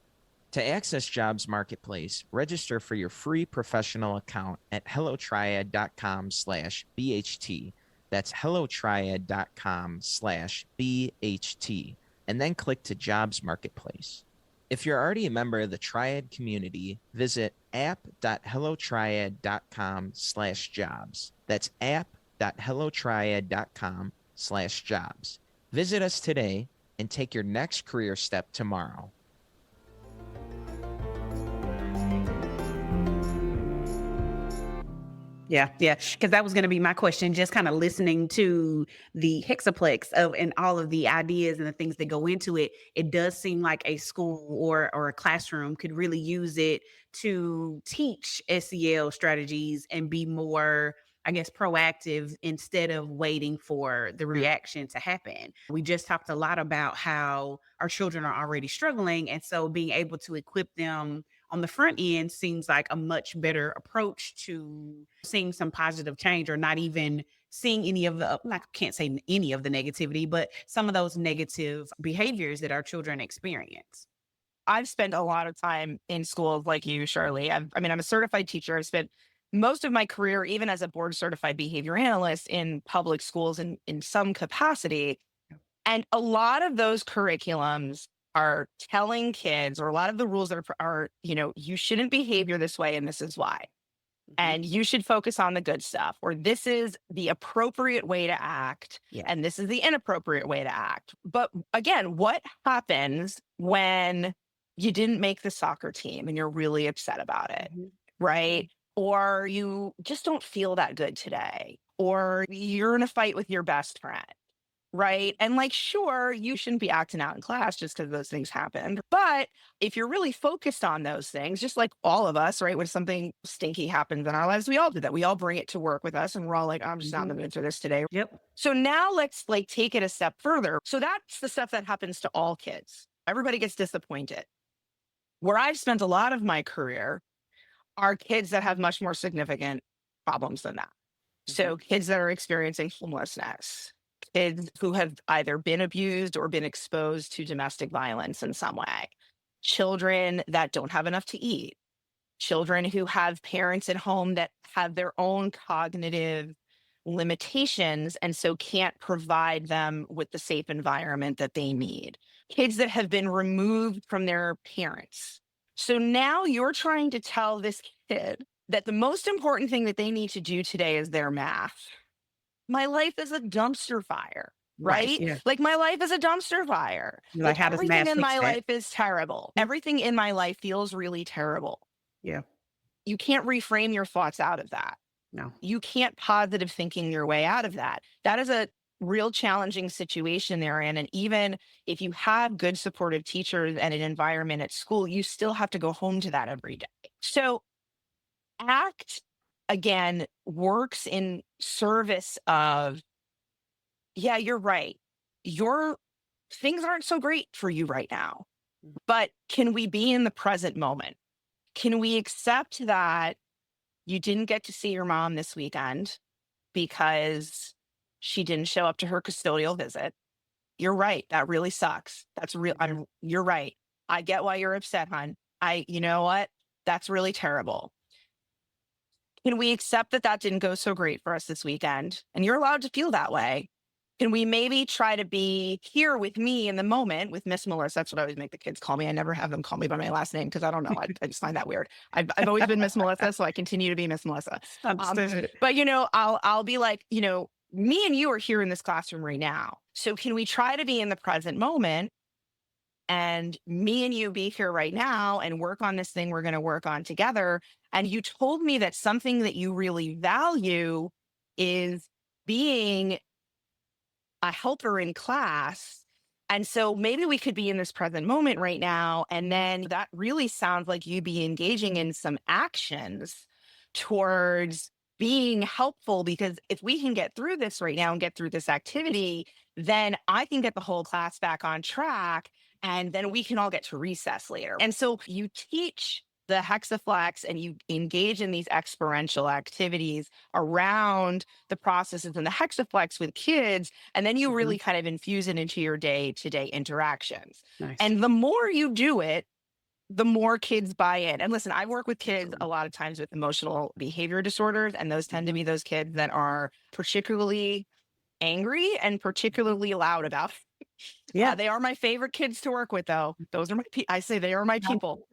To access Jobs Marketplace, register for your free professional account at hellotriad.com/BHT. That's hellotriad.com/BHT, and then click to Jobs Marketplace. If you're already a member of the Triad community, visit app.hellotriad.com/jobs. That's app.hellotriad.com/jobs. Visit us today and take your next career step tomorrow. Yeah, because that was going to be my question. Just kind of listening to the hexaplex of and all of the ideas and the things that go into it. It does seem like a school or a classroom could really use it to teach SEL strategies and be more, I guess, proactive instead of waiting for the reaction to happen. We just talked a lot about how our children are already struggling, and so being able to equip them on the front end seems like a much better approach to seeing some positive change, or not even seeing any of the, I can't say any of the negativity, but some of those negative behaviors that our children experience. I've spent a lot of time in schools like you, Sharlee. I'm a certified teacher. I've spent most of my career, even as a board certified behavior analyst, in public schools in some capacity. And a lot of those curriculums are telling kids, or a lot of the rules are, you shouldn't behave this way, and this is why. And you should focus on the good stuff, or this is the appropriate way to act, and this is the inappropriate way to act. But again, what happens when you didn't make the soccer team and you're really upset about it, right? Or you just don't feel that good today, or you're in a fight with your best friend, right? And like, sure, you shouldn't be acting out in class just because those things happened. But if you're really focused on those things, just like all of us, right? When something stinky happens in our lives, we all do that. We all bring it to work with us, and we're all like, I'm just not in the mood for this today. Yep. So now let's like take it a step further. So that's the stuff that happens to all kids. Everybody gets disappointed. Where I've spent a lot of my career are kids that have much more significant problems than that. So kids that are experiencing homelessness, kids who have either been abused or been exposed to domestic violence in some way, children that don't have enough to eat, children who have parents at home that have their own cognitive limitations and so can't provide them with the safe environment that they need, kids that have been removed from their parents. So now you're trying to tell this kid that the most important thing that they need to do today is their math. My life is a dumpster fire, right? Yeah. Like, my life is a dumpster fire. Like, how does everything math in fix my that? life is terrible. Everything in my life feels really terrible. Yeah. You can't reframe your thoughts out of that. No. You can't positive thinking your way out of that. That is a real challenging situation they're in. And even if you have good supportive teachers and an environment at school, you still have to go home to that every day. So ACT, again, works in service of, yeah, you're right. Your things aren't so great for you right now, but can we be in the present moment? Can we accept that you didn't get to see your mom this weekend because she didn't show up to her custodial visit? You're right. That really sucks. That's real. You're right. I get why you're upset, hon. You know what? That's really terrible. Can we accept that that didn't go so great for us this weekend? And you're allowed to feel that way. Can we maybe try to be here with me in the moment with Miss Melissa? That's what I always make the kids call me. I never have them call me by my last name because I don't know. I just find that weird. I've always been Miss Melissa, so I continue to be Miss Melissa. But I'll be like, me and you are here in this classroom right now. So can we try to be in the present moment and me and you be here right now and work on this thing we're going to work on together? And you told me that something that you really value is being a helper in class. And so maybe we could be in this present moment right now. And then that really sounds like you be engaging in some actions towards being helpful, because if we can get through this right now and get through this activity, then I can get the whole class back on track. And then we can all get to recess later. And so you teach the hexaflex and you engage in these experiential activities around the processes in the hexaflex with kids. And then you really kind of infuse it into your day-to-day interactions. Nice. And the more you do it, the more kids buy in. And listen, I work with kids a lot of times with emotional behavior disorders, and those tend to be those kids that are particularly angry and particularly loud about it. Yeah. They are my favorite kids to work with, though. Those are I say they are my people.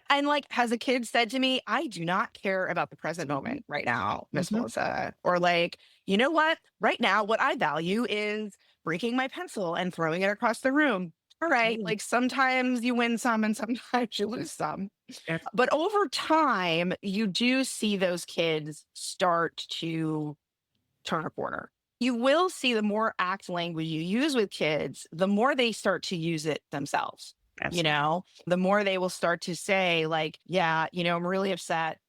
And like, has a kid said to me, I do not care about the present moment right now, Miss Melissa. Or like, you know what? Right now, what I value is breaking my pencil and throwing it across the room. All right. Like sometimes you win some and sometimes you lose some. Yes. But over time, you do see those kids start to turn a corner. You will see the more ACT language you use with kids, the more they start to use it themselves. Absolutely. The more they will start to say like, yeah, I'm really upset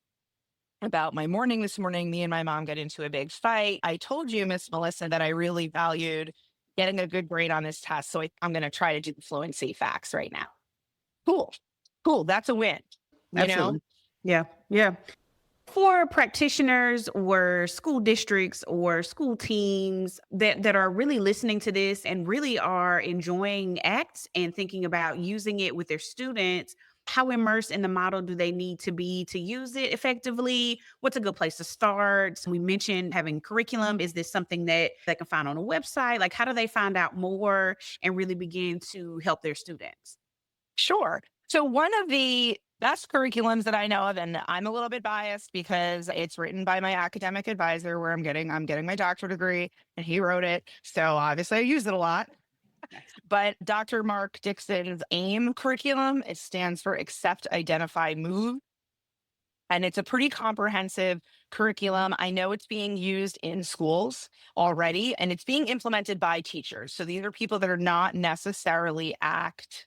about my morning this morning. Me and my mom got into a big fight. I told you, Miss Melissa, that I really valued getting a good grade on this test. So I'm going to try to do the fluency facts right now. Cool. That's a win. Absolutely. Yeah. For practitioners or school districts or school teams that are really listening to this and really are enjoying ACT and thinking about using it with their students, how immersed in the model do they need to be to use it effectively? What's a good place to start? We mentioned having curriculum. Is this something that they can find on a website? Like, how do they find out more and really begin to help their students? Sure. So one of the best curriculums that I know of, and I'm a little bit biased because it's written by my academic advisor where I'm getting my doctorate degree and he wrote it. So obviously I use it a lot. But Dr. Mark Dixon's AIM curriculum, it stands for Accept, Identify, Move. And it's a pretty comprehensive curriculum. I know it's being used in schools already, and it's being implemented by teachers. So these are people that are not necessarily ACT.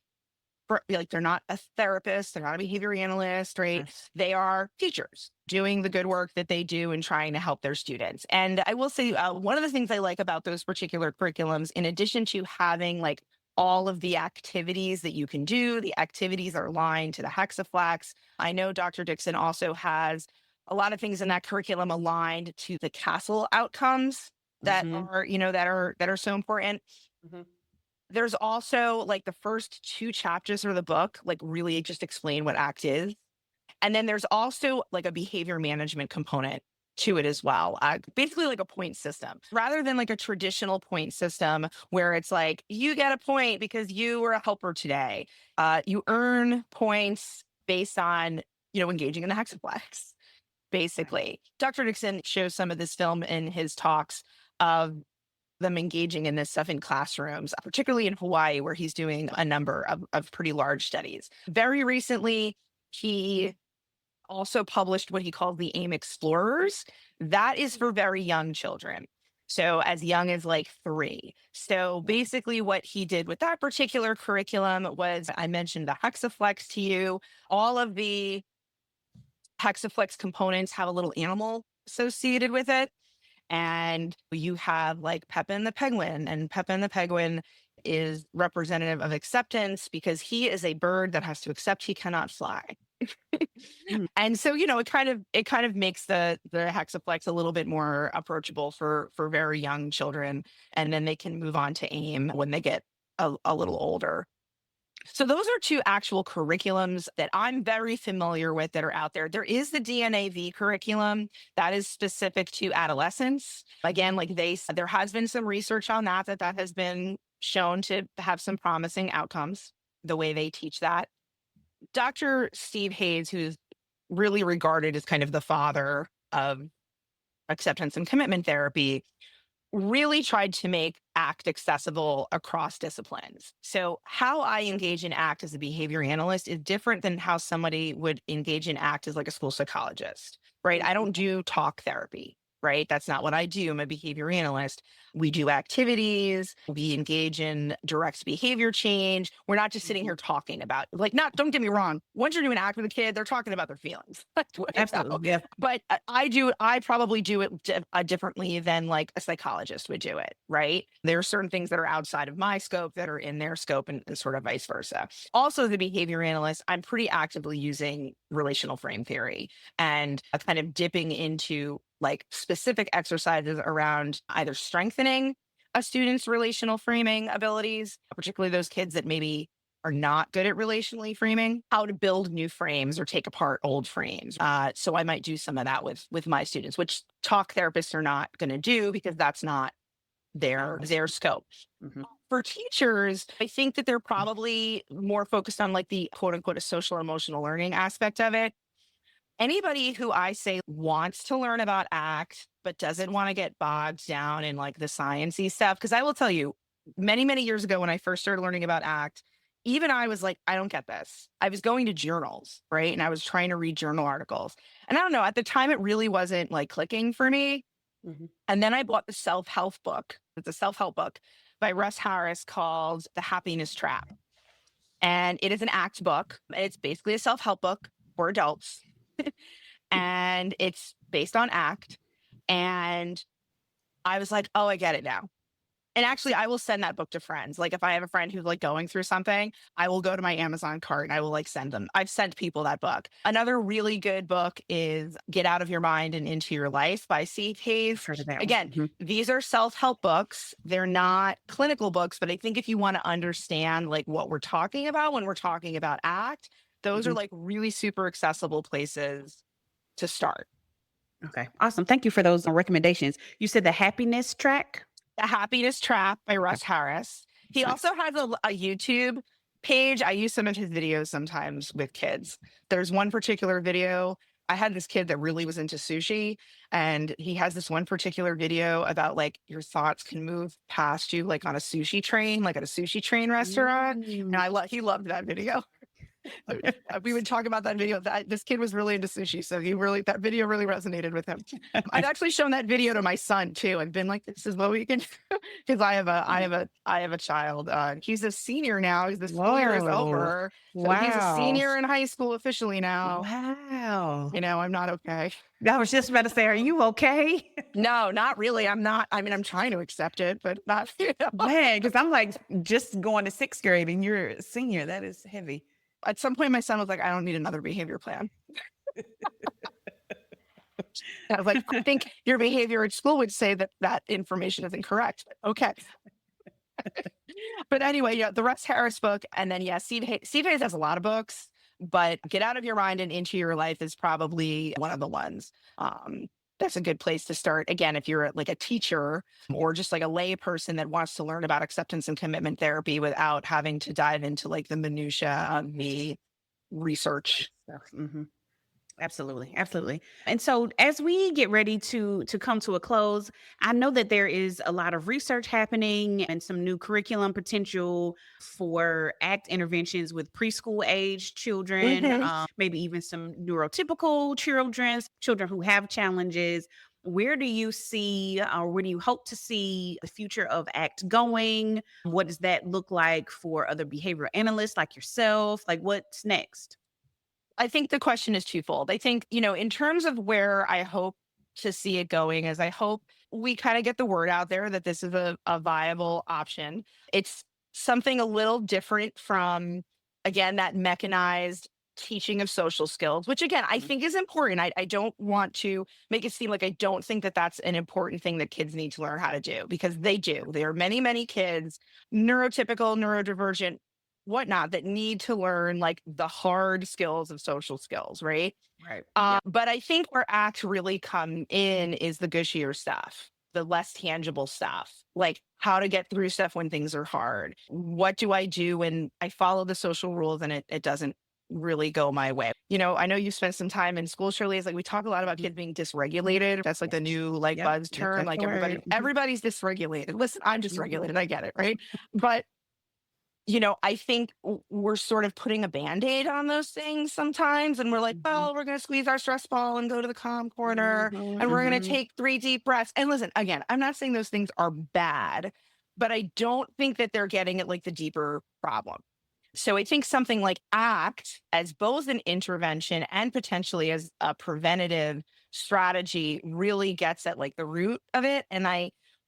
They're not a therapist, they're not a behavior analyst, right? Yes. They are teachers doing the good work that they do and trying to help their students. And I will say one of the things I like about those particular curriculums, in addition to having like all of the activities that you can do, the activities are aligned to the hexaflex. I know Dr. Dixon also has a lot of things in that curriculum aligned to the CASEL outcomes that are so important. Mm-hmm. There's also like the first 2 chapters of the book, like really just explain what ACT is. And then there's also like a behavior management component to it as well. Basically like a point system rather than like a traditional point system where it's like, you get a point because you were a helper today. You earn points based on, engaging in the hexaflex, basically. Dr. Dixon shows some of this film in his talks of them engaging in this stuff in classrooms, particularly in Hawaii, where he's doing a number of pretty large studies. Very recently, he also published what he called the AIM Explorers. That is for very young children. So as young as like 3. So basically what he did with that particular curriculum was, I mentioned the hexaflex to you. All of the hexaflex components have a little animal associated with it. And you have like Pepin the penguin, and Pepin the penguin is representative of acceptance because he is a bird that has to accept he cannot fly. And so, it kind of makes the hexaflex a little bit more approachable for very young children. And then they can move on to AIM when they get a little older. So those are two actual curriculums that I'm very familiar with that are out there. There is the DNAV curriculum that is specific to adolescents. Again, like there has been some research on that has been shown to have some promising outcomes, the way they teach that. Dr. Steve Hayes, who's really regarded as kind of the father of acceptance and commitment therapy, really tried to make ACT accessible across disciplines. So how I engage in ACT as a behavior analyst is different than how somebody would engage in ACT as like a school psychologist, right? I don't do talk therapy, right? That's not what I do. I'm a behavior analyst. We do activities. We engage in direct behavior change. We're not just sitting here talking about, don't get me wrong. Once you're doing ACT with a kid, they're talking about their feelings. Absolutely. Yeah. But I probably do it differently than like a psychologist would do it, right? There are certain things that are outside of my scope that are in their scope and sort of vice versa. Also, the behavior analyst, I'm pretty actively using relational frame theory and kind of dipping into like specific exercises around either strengthening a student's relational framing abilities, particularly those kids that maybe are not good at relationally framing, how to build new frames or take apart old frames. So I might do some of that with my students, which talk therapists are not going to do because that's not their scope. Mm-hmm. For teachers, I think that they're probably more focused on like the quote unquote a social emotional learning aspect of it. Anybody who I say wants to learn about ACT, but doesn't want to get bogged down in like the sciencey stuff, because I will tell you, many, many years ago when I first started learning about ACT, even I was like, I don't get this. I was going to journals, right? And I was trying to read journal articles. And I don't know, at the time, it really wasn't like clicking for me. Mm-hmm. And then I bought the self-help book. It's a self-help book by Russ Harris called The Happiness Trap. And it is an ACT book. It's basically a self-help book for adults. And it's based on ACT. And I was like, oh, I get it now. And actually, I will send that book to friends. Like if I have a friend who's like going through something, I will go to my Amazon cart and I will like send them. I've sent people that book. Another really good book is Get Out of Your Mind and Into Your Life by Steve Hayes. Again, these are self-help books. They're not clinical books, but I think if you want to understand like what we're talking about when we're talking about ACT, those are like really super accessible places to start. Okay, awesome. Thank you for those recommendations. You said the happiness track? The Happiness Trap by Russ Harris. He also has a YouTube page. I use some of his videos sometimes with kids. There's one particular video. I had this kid that really was into sushi, and he has this one particular video about like your thoughts can move past you, like on a sushi train, like at a sushi train restaurant. And he loved that video. We would talk about that video. This kid was really into sushi, so that video really resonated with him. I've actually shown that video to my son too, and been like, "This is what we can," because I have a child. He's a senior now. He's the school year is over. So he's a senior in high school officially now. Wow. I'm not okay. I was just about to say, are you okay? No, not really. I'm not. I mean, I'm trying to accept it, but not. Man, because I'm like just going to 6th grade and you're a senior. That is heavy. At some point, my son was like, I don't need another behavior plan. I was like, I think your behavior at school would say that information is incorrect. But okay. But anyway, yeah, the Russ Harris book. And then, Steve Hayes has a lot of books, but Get Out of Your Mind and Into Your Life is probably one of the ones. That's a good place to start. Again, if you're like a teacher or just like a lay person that wants to learn about acceptance and commitment therapy without having to dive into like the minutia of the research. Mm-hmm. Absolutely. Absolutely. And so as we get ready to come to a close, I know that there is a lot of research happening and some new curriculum potential for ACT interventions with preschool age children, maybe even some neurotypical children who have challenges. Where do you see or where do you hope to see the future of ACT going? What does that look like for other behavioral analysts like yourself? Like what's next? I think the question is twofold. I think, in terms of where I hope to see it going is I hope we kind of get the word out there that this is a viable option. It's something a little different from, again, that mechanized teaching of social skills, which again, I think is important. I don't want to make it seem like I don't think that that's an important thing that kids need to learn how to do, because they do. There are many, many kids, neurotypical, neurodivergent, whatnot that need to learn like the hard skills of social skills, right? Right. But I think where ACT really come in is the gushier stuff, the less tangible stuff, like how to get through stuff when things are hard. What do I do when I follow the social rules and it doesn't really go my way? I know you spent some time in school, Shirley. It's like we talk a lot about kids being dysregulated. That's like the new like buzz term. Like everybody's dysregulated. Listen, I'm dysregulated. I get it, right? But I think we're sort of putting a Band-Aid on those things sometimes. And we're like, well, we're going to squeeze our stress ball and go to the calm corner and we're going to take 3 deep breaths. And listen, again, I'm not saying those things are bad, but I don't think that they're getting at like the deeper problem. So I think something like ACT as both an intervention and potentially as a preventative strategy really gets at like the root of it. And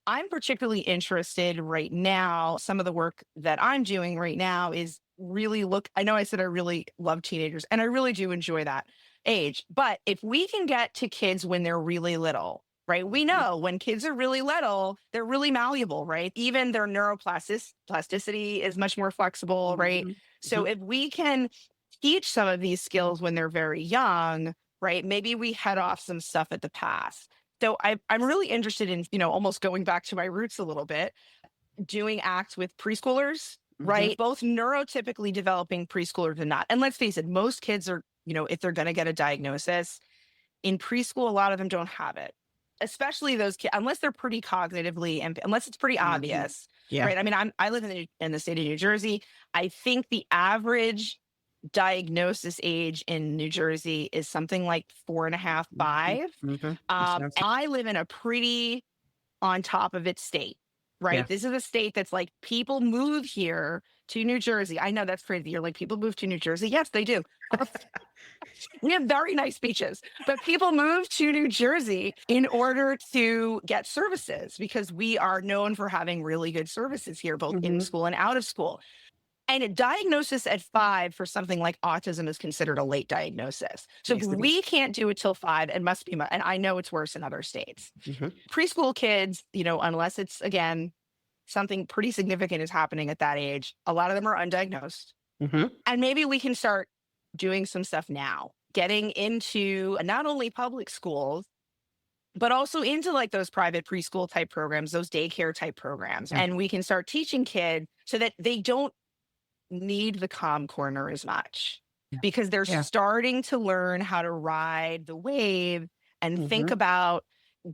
I'm particularly interested right now. Some of the work that I'm doing right now is really I know I said I really love teenagers and I really do enjoy that age. But if we can get to kids when they're really little, right? We know when kids are really little, they're really malleable, right? Even their neuroplasticity is much more flexible, right? So if we can teach some of these skills when they're very young, right? Maybe we head off some stuff at the pass. So I'm really interested in, almost going back to my roots a little bit, doing ACT with preschoolers, right? Both neurotypically developing preschoolers and not. And let's face it, most kids are, if they're going to get a diagnosis in preschool, a lot of them don't have it, especially those kids, unless they're pretty cognitively, and unless it's pretty obvious, right? I mean, I live in the state of New Jersey. I think the average diagnosis age in New Jersey is something like 4.5, 5. I live in a pretty on top of its state, right? Yeah. This is a state that's like people move here to New Jersey. I know that's crazy. You're like, people move to New Jersey? Yes, they do. We have very nice beaches, but people move to New Jersey in order to get services because we are known for having really good services here, both in school and out of school. And a diagnosis at 5 for something like autism is considered a late diagnosis. So if we can't do it till 5, it must be, and I know it's worse in other states. Preschool kids, unless it's, again, something pretty significant is happening at that age, a lot of them are undiagnosed. And maybe we can start doing some stuff now, getting into not only public schools, but also into like those private preschool type programs, those daycare type programs. And we can start teaching kids so that they don't need the calm corner as much because they're starting to learn how to ride the wave and think about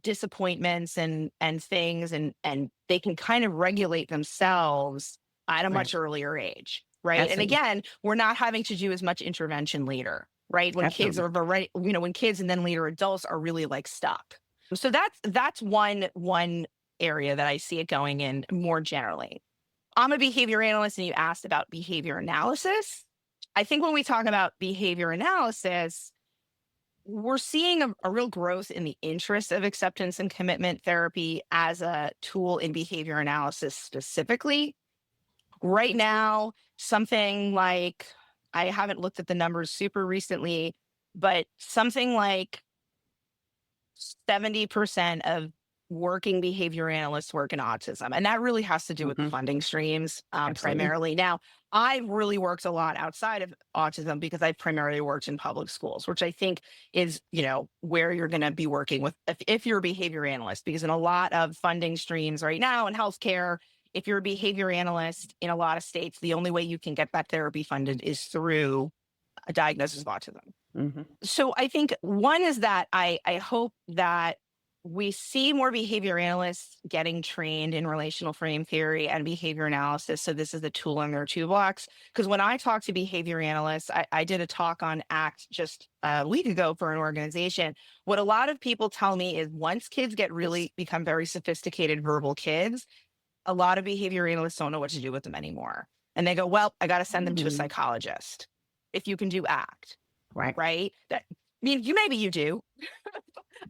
disappointments and things and they can kind of regulate themselves at a much earlier age, right? Absolutely. And again, we're not having to do as much intervention later, right? When kids are already, when kids and then later adults are really like stuck. So that's one area that I see it going in more generally. I'm a behavior analyst and you asked about behavior analysis. I think when we talk about behavior analysis, we're seeing a real growth in the interest of acceptance and commitment therapy as a tool in behavior analysis specifically. Right now, something like, I haven't looked at the numbers super recently, but something like 70% of working behavior analysts work in autism. And that really has to do with the funding streams primarily. Now, I've really worked a lot outside of autism because I've primarily worked in public schools, which I think is, where you're going to be working with if you're a behavior analyst, because in a lot of funding streams right now in healthcare, if you're a behavior analyst in a lot of states, the only way you can get that therapy funded is through a diagnosis of autism. So I think one is that I hope that we see more behavior analysts getting trained in relational frame theory and behavior analysis. So this is the tool in their toolbox. Because when I talk to behavior analysts, I did a talk on ACT just a week ago for an organization. What a lot of people tell me is once kids become very sophisticated verbal kids, a lot of behavior analysts don't know what to do with them anymore. And they go, well, I got to send them to a psychologist if you can do ACT. Right? Maybe you do.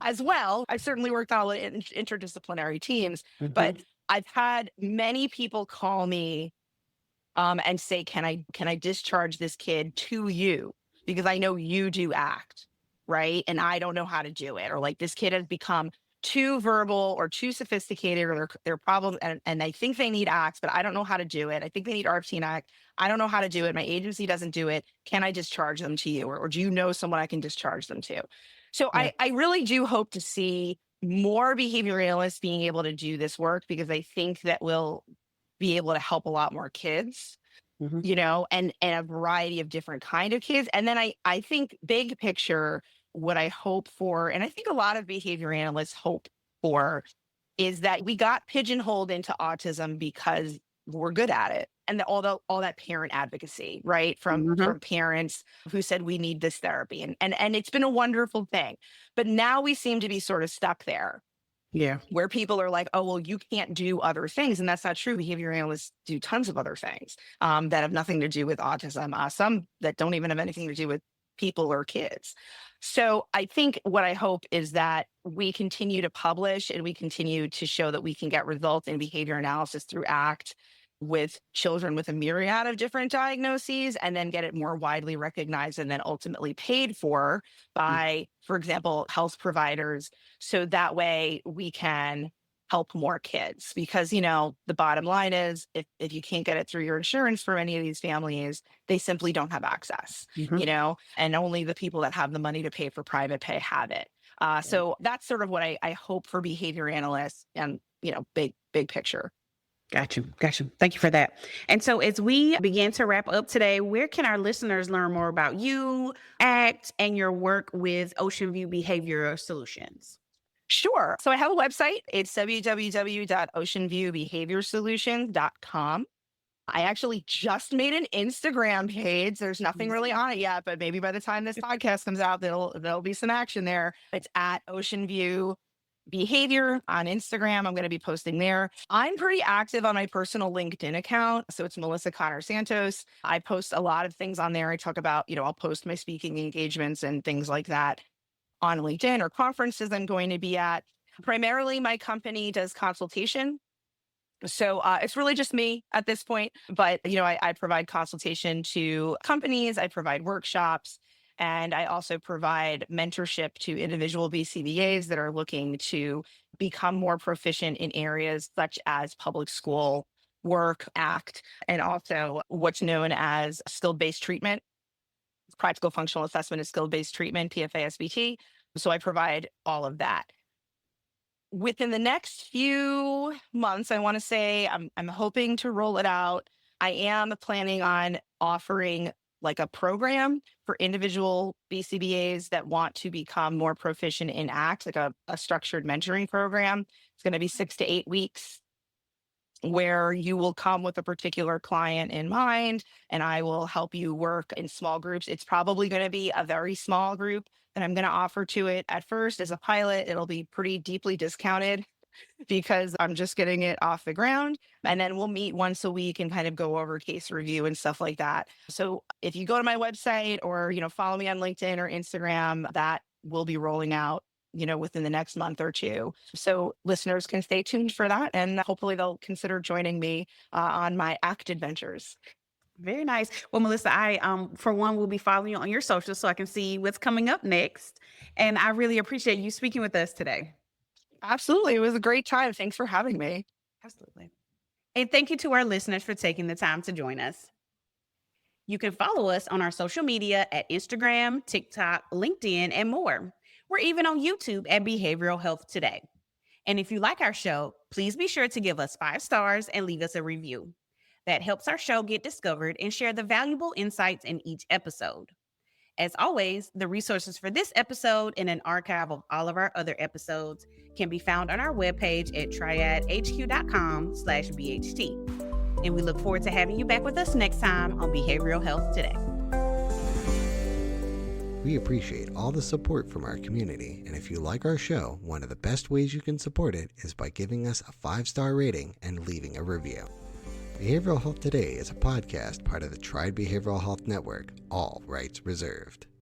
As well, I've certainly worked on interdisciplinary teams, but I've had many people call me and say, can I discharge this kid to you? Because I know you do ACT, right? And I don't know how to do it. Or like this kid has become too verbal or too sophisticated, or their problems, and I think they need acts, but I don't know how to do it. I think they need RFT and act. I don't know how to do it. My agency doesn't do it. Can I discharge them to you? Or do you know someone I can discharge them to? So Yeah. I really do hope to see more behavior analysts being able to do this work, because I think that will be able to help a lot more kids, Mhm. and a variety of different kind of kids. And then I think big picture, what I hope for, and I think a lot of behavior analysts hope for, is that we got pigeonholed into autism because we're good at it. And all that parent advocacy, right? From Mhm. parents who said we need this therapy. And it's been a wonderful thing. But now we seem to be sort of stuck there, Yeah. where people are like, oh, well, you can't do other things. And that's not true. Behavior analysts do tons of other things that have nothing to do with autism, some that don't even have anything to do with people or kids. So I think what I hope is that we continue to publish and we continue to show that we can get results in behavior analysis through ACT with children with a myriad of different diagnoses, and then get it more widely recognized and then ultimately paid for by, for example, health providers. So that way we can help more kids, because, the bottom line is, if you can't get it through your insurance for many of these families, they simply don't have access, Mhm. and only the people that have the money to pay for private pay have it. So that's sort of what I hope for behavior analysts, and, big picture. Got you. Got you. Thank you for that. And so, as we begin to wrap up today, where can our listeners learn more about you, ACT, and your work with Oceanview Behavioral Solutions? Sure. So I have a website. It's www.oceanviewbehaviorsolutions.com. I actually just made an Instagram page. There's nothing really on it yet, but maybe by the time this podcast comes out, there'll be some action there. It's at Oceanview Behavior on Instagram. I'm going to be posting there. I'm pretty active on my personal LinkedIn account. So it's Melissa Connor-Santos. I post a lot of things on there. I talk about, I'll post my speaking engagements and things like that on LinkedIn, or conferences I'm going to be at. Primarily, my company does consultation. So it's really just me at this point. But, I provide consultation to companies, I provide workshops, and I also provide mentorship to individual BCBAs that are looking to become more proficient in areas such as public school work, ACT, and also what's known as skill-based treatment. Practical functional assessment is skill-based treatment, PFA SBT. So I provide all of that. Within the next few months, I want to say I'm hoping to roll it out. I am planning on offering like a program for individual BCBAs that want to become more proficient in ACT, like a structured mentoring program. It's going to be 6 to 8 weeks, where you will come with a particular client in mind, and I will help you work in small groups. It's probably going to be a very small group that I'm going to offer to it at first as a pilot. It'll be pretty deeply discounted because I'm just getting it off the ground. And then we'll meet once a week and kind of go over case review and stuff like that. So if you go to my website, or, follow me on LinkedIn or Instagram, that will be rolling out, within the next month or two. So listeners can stay tuned for that, and hopefully they'll consider joining me on my ACT adventures. Very nice. Well, Melissa, I, for one, will be following you on your socials so I can see what's coming up next. And I really appreciate you speaking with us today. Absolutely. It was a great time. Thanks for having me. Absolutely. And thank you to our listeners for taking the time to join us. You can follow us on our social media at Instagram, TikTok, LinkedIn, and more. We're even on YouTube at Behavioral Health Today. And if you like our show, please be sure to give us 5 stars and leave us a review. That helps our show get discovered and share the valuable insights in each episode. As always, the resources for this episode and an archive of all of our other episodes can be found on our webpage at triadhq.com/BHT. And we look forward to having you back with us next time on Behavioral Health Today. We appreciate all the support from our community, and if you like our show, one of the best ways you can support it is by giving us a 5-star rating and leaving a review. Behavioral Health Today is a podcast part of the Triad Behavioral Health Network, all rights reserved.